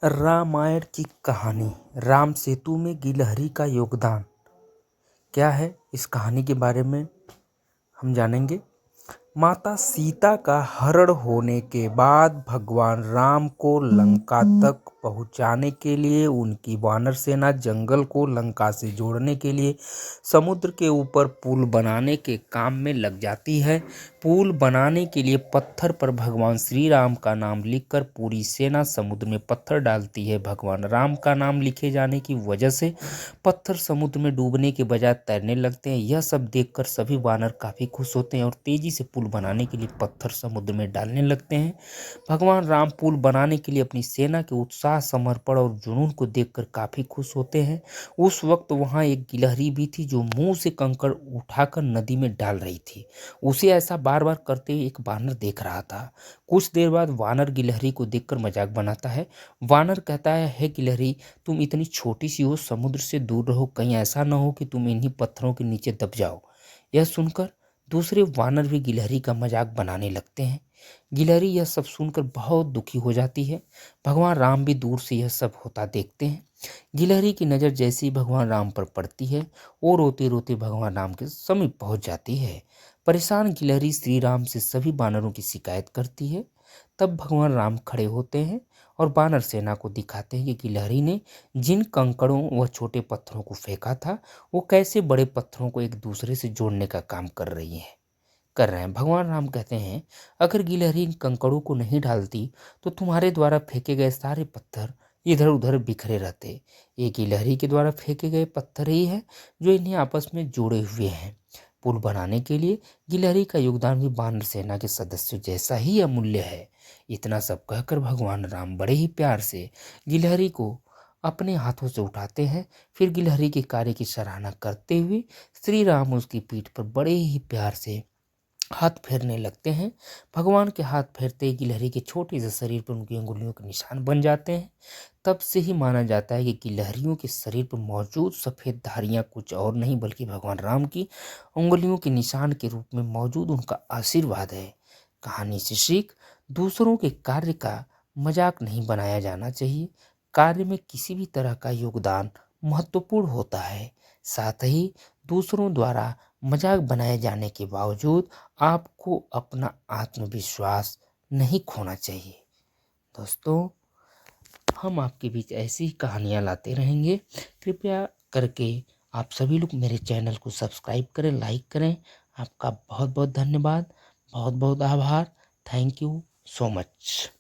रामायण की कहानी राम सेतु में गिलहरी का योगदान क्या है, इस कहानी के बारे में हम जानेंगे। माता सीता का हरण होने के बाद भगवान राम को लंका तक पहुंचाने के लिए उनकी वानर सेना जंगल को लंका से जोड़ने के लिए समुद्र के ऊपर पुल बनाने के काम में लग जाती है। पुल बनाने के लिए पत्थर पर भगवान श्री राम का नाम लिखकर पूरी सेना समुद्र में पत्थर डालती है। भगवान राम का नाम लिखे जाने की वजह से पत्थर समुद्र में डूबने के बजाय तैरने लगते हैं। यह सब देखकर सभी वानर काफी खुश होते हैं और तेजी से पुल बनाने के लिए पत्थर समुद्र में डालने लगते हैं। भगवान राम पुल बनाने के लिए अपनी सेना के उत्साह, समर्पण और जुनून को देखकर काफी खुश होते हैं। उस वक्त वहां एक गिलहरी भी थी जो मुंह से कंकड़ उठाकर नदी में डाल रही थी। उसे ऐसा बार बार करते हुए एक वानर देख रहा था। कुछ देर बाद वानर गिलहरी को देखकर मजाक बनाता है। वानर कहता है, हे गिलहरी, तुम इतनी छोटी सी हो, समुद्र से दूर रहो, कहीं ऐसा न हो कि तुम इन्हीं पत्थरों के नीचे दब जाओ। यह सुनकर दूसरे वानर भी गिलहरी का मजाक बनाने लगते हैं। गिलहरी यह सब सुनकर बहुत दुखी हो जाती है। भगवान राम भी दूर से यह सब होता देखते हैं। गिलहरी की नज़र जैसे ही भगवान राम पर पड़ती है, वो रोते रोते भगवान राम के समीप पहुंच जाती है। परेशान गिलहरी श्री राम से सभी वानरों की शिकायत करती है। तब भगवान राम खड़े होते हैं और वानर सेना को दिखाते हैं कि गिलहरी ने जिन कंकड़ों व छोटे पत्थरों को फेंका था, वो कैसे बड़े पत्थरों को एक दूसरे से जोड़ने का काम कर रहे हैं। भगवान राम कहते हैं, अगर गिलहरी इन कंकड़ों को नहीं डालती तो तुम्हारे द्वारा फेंके गए सारे पत्थर इधर उधर बिखरे रहते। ये गिलहरी के द्वारा फेंके गए पत्थर ही है जो इन्हें आपस में जोड़े हुए हैं। पुल बनाने के लिए गिलहरी का योगदान भी वानर सेना के सदस्यों जैसा ही अमूल्य है। इतना सब कहकर भगवान राम बड़े ही प्यार से गिलहरी को अपने हाथों से उठाते हैं। फिर गिलहरी के कार्य की सराहना करते हुए श्री राम उसकी पीठ पर बड़े ही प्यार से हाथ फेरने लगते हैं। भगवान के हाथ फेरते ही गिलहरी के छोटे से शरीर पर उनकी उंगलियों के निशान बन जाते हैं। तब से ही माना जाता है कि गिलहरियों के शरीर पर मौजूद सफ़ेद धारियां कुछ और नहीं बल्कि भगवान राम की उंगलियों के निशान के रूप में मौजूद उनका आशीर्वाद है। कहानी से सीख, दूसरों के कार्य का मजाक नहीं बनाया जाना चाहिए। कार्य में किसी भी तरह का योगदान महत्वपूर्ण होता है। साथ ही दूसरों द्वारा मजाक बनाए जाने के बावजूद आपको अपना आत्मविश्वास नहीं खोना चाहिए। दोस्तों, हम आपके बीच ऐसी ही कहानियाँ लाते रहेंगे। कृपया करके आप सभी लोग मेरे चैनल को सब्सक्राइब करें, लाइक करें। आपका बहुत बहुत धन्यवाद, बहुत बहुत आभार। Thank you so much.